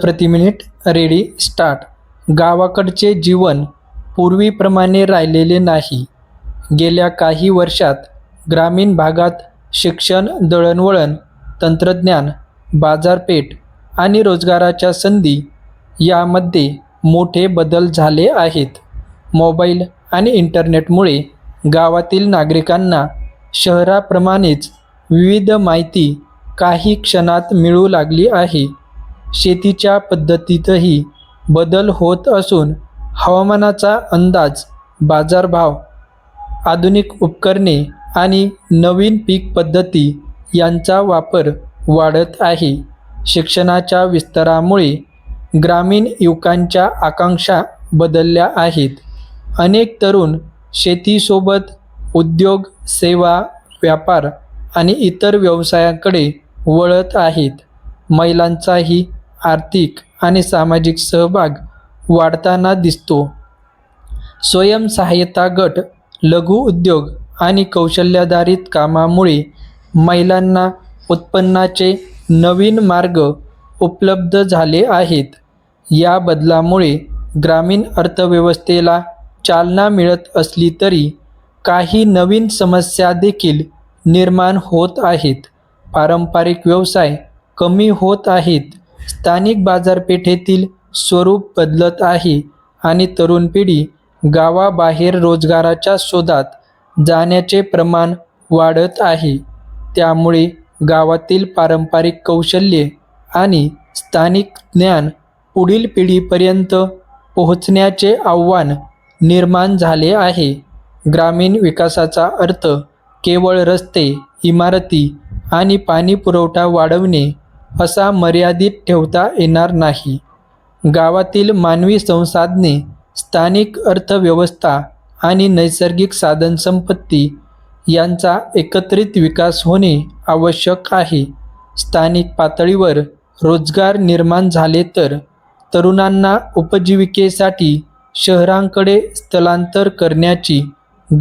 प्रति minute ready start. गावाकडचे जीवन पूर्वीप्रमाणे राहिलेले नाही. गेल्या काही वर्षात ग्रामीण भागात शिक्षण, दळणवळण, तंत्रज्ञान, बाजारपेठ आणि रोजगाराच्या संधी यामध्ये मोठे बदल झाले आहेत. मोबाईल आणि इंटरनेटमुळे गावातील नागरिकांना शहराप्रमाणेच विविध माहिती काही क्षणात मिळू लागली आहे. शेतीच्या पद्धतीतही बदल होत असून हवामानाचा अंदाज, बाजारभाव, आधुनिक उपकरणे आणि नवीन पीक पद्धती यांचा वापर वाढत आहे. शिक्षणाच्या विस्तारामुळे ग्रामीण युवकांच्या आकांक्षा बदलल्या आहेत. अनेक तरुण शेतीसोबत उद्योग, सेवा, व्यापार आणि इतर व्यवसायांकडे वळत आहेत. महिलांचाही आर्थिक आणि सामाजिक सहभाग वाढताना दिसतो. स्वयंसहाय्यता गट, लघु उद्योग आणि कौशल्याधारित कामामुळे महिलांना उत्पन्नाचे नवीन मार्ग उपलब्ध झाले आहेत. या बदलामुळे ग्रामीण अर्थव्यवस्थेला चालना मिळत असली तरी काही नवीन समस्या देखील निर्माण होत आहेत. पारंपरिक व्यवसाय कमी होत आहेत, स्थानिक बाजारपेठेतील स्वरूप बदलत आहे आणि तरुण पिढी गावाबाहेर रोजगाराच्या शोधात जाण्याचे प्रमाण वाढत आहे. त्यामुळे गावातील पारंपरिक कौशल्ये आणि स्थानिक ज्ञान पुढील पिढीपर्यंत पोहोचण्याचे आव्हान निर्माण झाले आहे. ग्रामीण विकासाचा अर्थ केवळ रस्ते, इमारती आणि पाणी पुरवठा वाढवणे असा मर्यादित ठेवता येणार नाही. गावातील मानवी संसाधने, स्थानिक अर्थव्यवस्था आणि नैसर्गिक साधनसंपत्ती यांचा एकत्रित विकास होणे आवश्यक आहे. स्थानिक पातळीवर रोजगार निर्माण झाले तर तरुणांना उपजीविकेसाठी शहरांकडे स्थलांतर करण्याची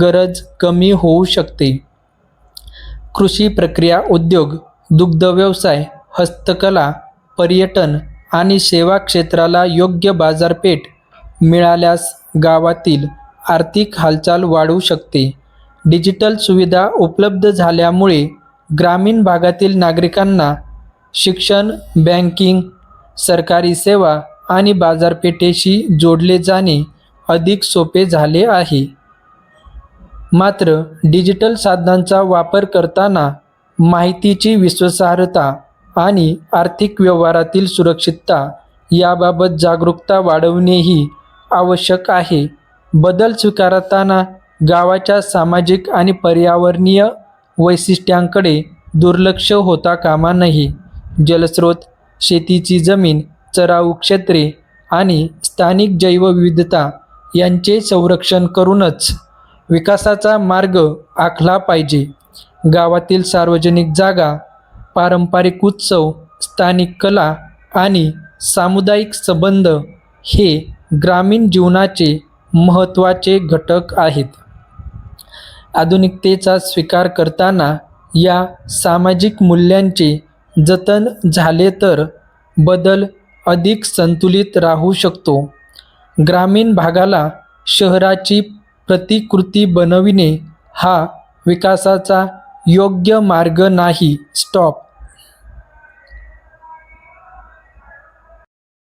गरज कमी होऊ शकते. कृषी प्रक्रिया उद्योग, दुग्ध व्यवसाय, हस्तकला, पर्यटन आणि सेवा क्षेत्राला योग्य बाजारपेठ मिळाल्यास गावातील आर्थिक हालचाल वाढू शकते. डिजिटल सुविधा उपलब्ध झाल्यामुळे ग्रामीण भागातील नागरिकांना शिक्षण, बँकिंग, सरकारी सेवा आणि बाजारपेठेशी जोडले जाणे अधिक सोपे झाले आहे. मात्र डिजिटल साधनांचा वापर करताना माहितीची विश्वासार्हता आणि आर्थिक व्यवहारातील सुरक्षितता याबाबत जागरूकता वाढवणेही आवश्यक आहे. बदल स्वीकारताना गावाच्या सामाजिक आणि पर्यावरणीय वैशिष्ट्यांकडे दुर्लक्ष होता कामा नये. जलस्रोत, शेतीची जमीन, चराऊ क्षेत्रे आणि स्थानिक जैवविविधता यांचे संरक्षण करूनच विकासाचा मार्ग आखला पाहिजे. गावातील सार्वजनिक जागा, पारंपरिक उत्सव, स्थानिक कला आणि सामुदायिक संबंध हे ग्रामीण जीवनाचे महत्त्वाचे घटक आहेत. आधुनिकतेचा स्वीकार करताना या सामाजिक मूल्यांचे जतन झाले तर बदल अधिक संतुलित राहू शकतो. ग्रामीण भागाला शहराची प्रतिकृती बनविणे हा विकासाचा योग्य मार्ग नाही. स्टॉप.